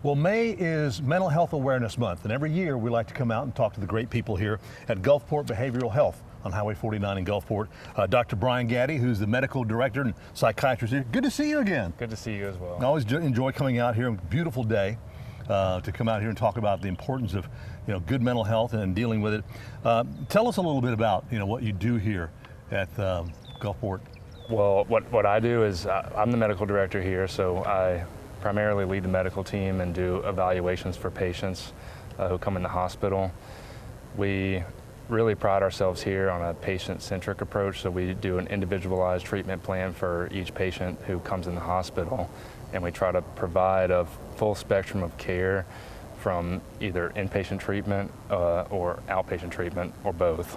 Well, May is Mental Health Awareness Month, and every year we like to come out and talk to the great people here at Gulfport Behavioral Health on Highway 49 in Gulfport. Dr. Brian Gaddy, who's the medical director and psychiatrist here. Good to see you again. Good to see you as well. I always enjoy coming out here. Beautiful day to come out here and talk about the importance of good mental health and dealing with it. Tell us a little bit about what you do here at Gulfport. Well, what I do is I'm the medical director here, so I primarily lead the medical team and do evaluations for patients who come in the hospital. We really pride ourselves here on a patient-centric approach, so we do an individualized treatment plan for each patient who comes in the hospital, and we try to provide a full spectrum of care from either inpatient treatment or outpatient treatment, or both.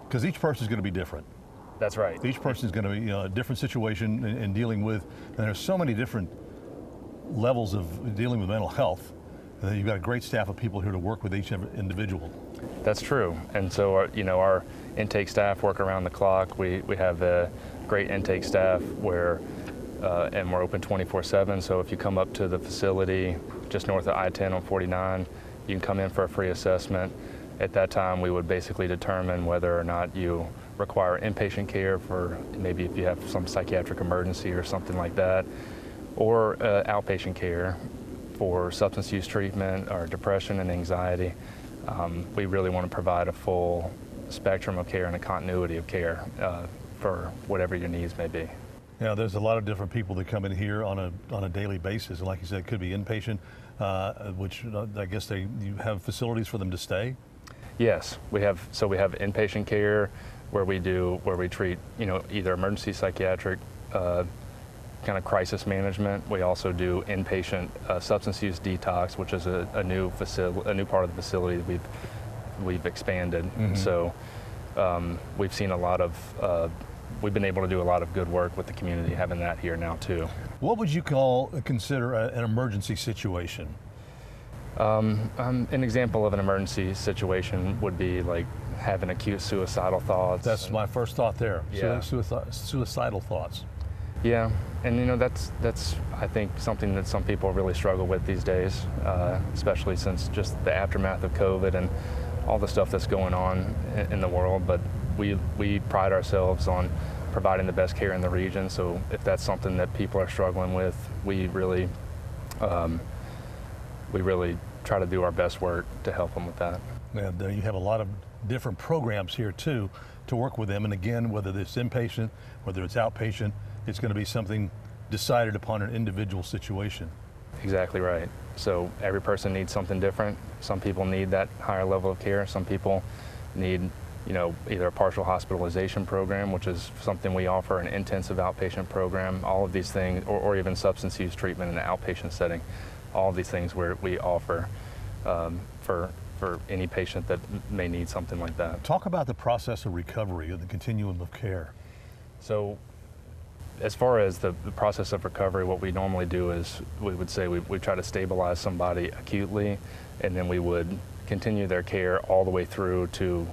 Because each person is going to be different. That's right. Each person is going to be a different situation in dealing with, and there's so many different levels of dealing with mental health. And you've got a great staff of people here to work with each individual. That's true. And so our intake staff work around the clock. We have a great intake staff and we're open 24/7. So if you come up to the facility just north of I-10 on 49, you can come in for a free assessment. At that time, we would basically determine whether or not you require inpatient care for maybe if you have some psychiatric emergency or something like that, or outpatient care for substance use treatment or depression and anxiety. We really want to provide a full spectrum of care and a continuity of care for whatever your needs may be. Yeah, there's a lot of different people that come in here on a daily basis, and like you said, it could be inpatient, which I guess you have facilities for them to stay. Yes, we have inpatient care where we treat either emergency psychiatric kind of crisis management. We also do inpatient substance use detox, which is a new part of the facility that we've expanded. Mm-hmm. So we've been able to do a lot of good work with the community having that here now too. What would you consider an emergency situation? An example of an emergency situation would be like having acute suicidal thoughts. That's my first thought there. Yeah. Suicidal thoughts. Yeah, and that's I think something that some people really struggle with these days, especially since just the aftermath of COVID and all the stuff that's going on in the world. But we pride ourselves on providing the best care in the region. So if that's something that people are struggling with, we really try to do our best work to help them with that. And you have a lot of different programs here too to work with them. And again, whether it's inpatient, whether it's outpatient, it's going to be something decided upon an individual situation. Exactly right. So every person needs something different. Some people need that higher level of care. Some people need either a partial hospitalization program, which is something we offer, an intensive outpatient program, all of these things, or even substance use treatment in an outpatient setting. All of these things we offer for any patient that may need something like that. Talk about the process of recovery, of the continuum of care. So as far as the process of recovery, what we normally do is we would say we try to stabilize somebody acutely, and then we would continue their care all the way through to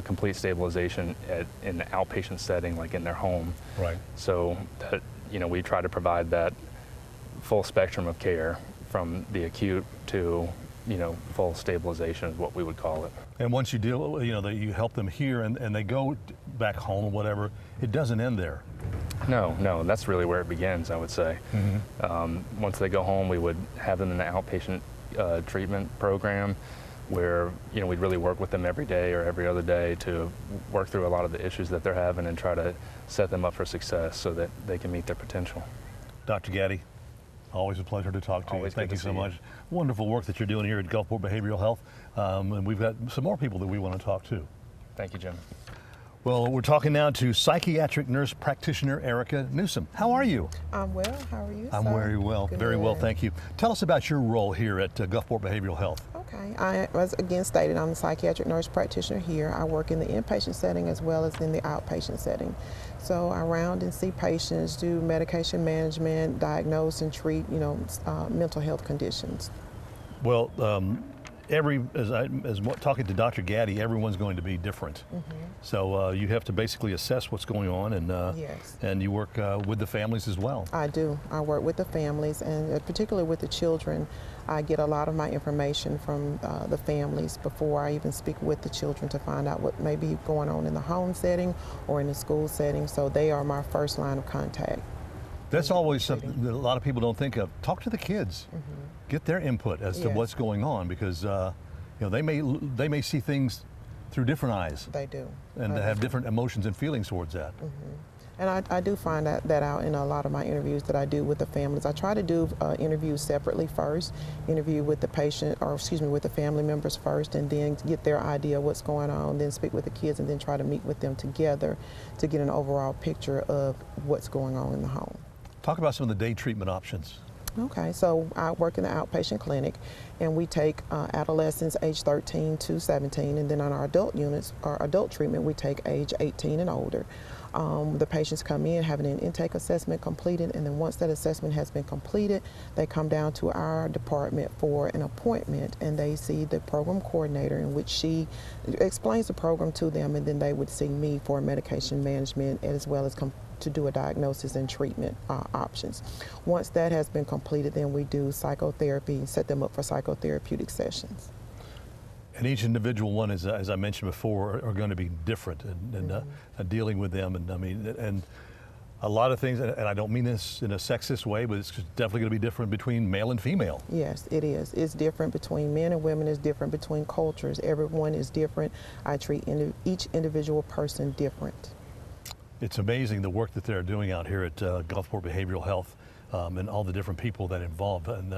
complete stabilization in the outpatient setting, like in their home. Right. So that, we try to provide that full spectrum of care from the acute to full stabilization is what we would call it. And once you deal, you help them here and they go back home or whatever, it doesn't end there. No, that's really where it begins, I would say. Mm-hmm. Once they go home, we would have them in the outpatient treatment program where we'd really work with them every day or every other day to work through a lot of the issues that they're having and try to set them up for success so that they can meet their potential. Dr. Gaddy, always a pleasure to talk to you. Thank you so much. Wonderful work that you're doing here at Gulfport Behavioral Health. And we've got some more people that we want to talk to. Thank you, Jim. Well, we're talking now to psychiatric nurse practitioner Erica Newsom. How are you? I'm well. How are you, I'm sir? very well. Good. Very well, thank you. Tell us about your role here at Gulfport Behavioral Health. Okay. As again stated, I'm the psychiatric nurse practitioner here. I work in the inpatient setting as well as in the outpatient setting. So I round and see patients, do medication management, diagnose and treat, mental health conditions. Well, talking to Dr. Gaddy, everyone's going to be different. So you have to basically assess what's going on, and Yes. and you work with the families as well. I do. I work with the families, and particularly with the children. I get a lot of my information from the families before I even speak with the children to find out what may be going on in the home setting or in the school setting. So they are my first line of contact. That's always something that a lot of people don't think of. Talk to the kids, get their input as to Yes. what's going on, because they may see things through different eyes They do. and have different emotions and feelings towards that. And I do find that out in a lot of my interviews that I do with the families. I try to do interviews separately first, interview with the patient, or excuse me, with the family members first, and then get their idea of what's going on, then speak with the kids, and then try to meet with them together to get an overall picture of what's going on in the home. Talk about some of the day treatment options. Okay, so I work in the outpatient clinic, and we take adolescents age 13 to 17, and then on our adult units, our adult treatment, we take age 18 and older. The patients come in having an intake assessment completed, and then once that assessment has been completed, they come down to our department for an appointment, and they see the program coordinator, in which she explains the program to them, and then they would see me for medication management as well as to do a diagnosis and treatment options. Once that has been completed, then we do psychotherapy, set them up for psychotherapeutic sessions. And each individual one, as I mentioned before, are going to be different, and dealing with them, and a lot of things, and I don't mean this in a sexist way, but it's definitely going to be different between male and female. Yes, it is. It's different between men and women. It's different between cultures. Everyone is different. I treat each individual person different. It's amazing the work that they're doing out here at Gulfport Behavioral Health, and all the different people that are involved. And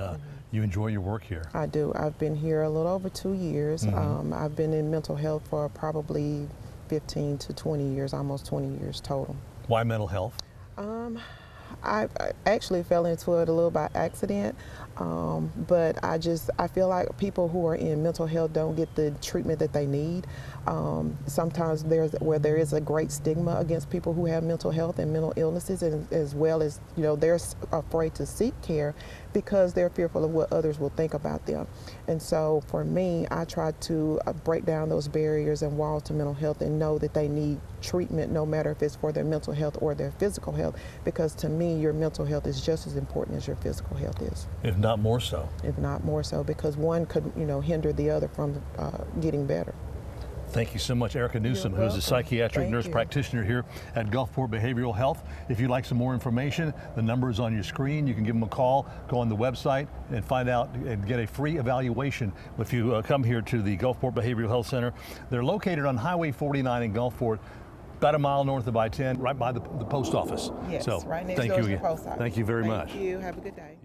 you enjoy your work here. I do. I've been here a little over 2 years. I've been in mental health for probably 15 to 20 years, almost 20 years total. Why mental health? I actually fell into it a little by accident, but I feel like people who are in mental health don't get the treatment that they need. Sometimes there is a great stigma against people who have mental health and mental illnesses, and as well as, they're afraid to seek care because they're fearful of what others will think about them. And so for me, I try to break down those barriers and walls to mental health, and know that they need treatment no matter if it's for their mental health or their physical health, because to me, your mental health is just as important as your physical health is. If not more so. If not more so, because one could, hinder the other from getting better. Thank you so much, Erica Newsom, who is a psychiatric nurse practitioner here at Gulfport Behavioral Health. If you'd like some more information, the number is on your screen. You can give them a call, go on the website, and find out and get a free evaluation if you come here to the Gulfport Behavioral Health Center. They're located on Highway 49 in Gulfport, about a mile north of I-10, right by the post office. Yes, so, right next thank door you to the again. post office. Thank you very much. Thank you. Have a good day.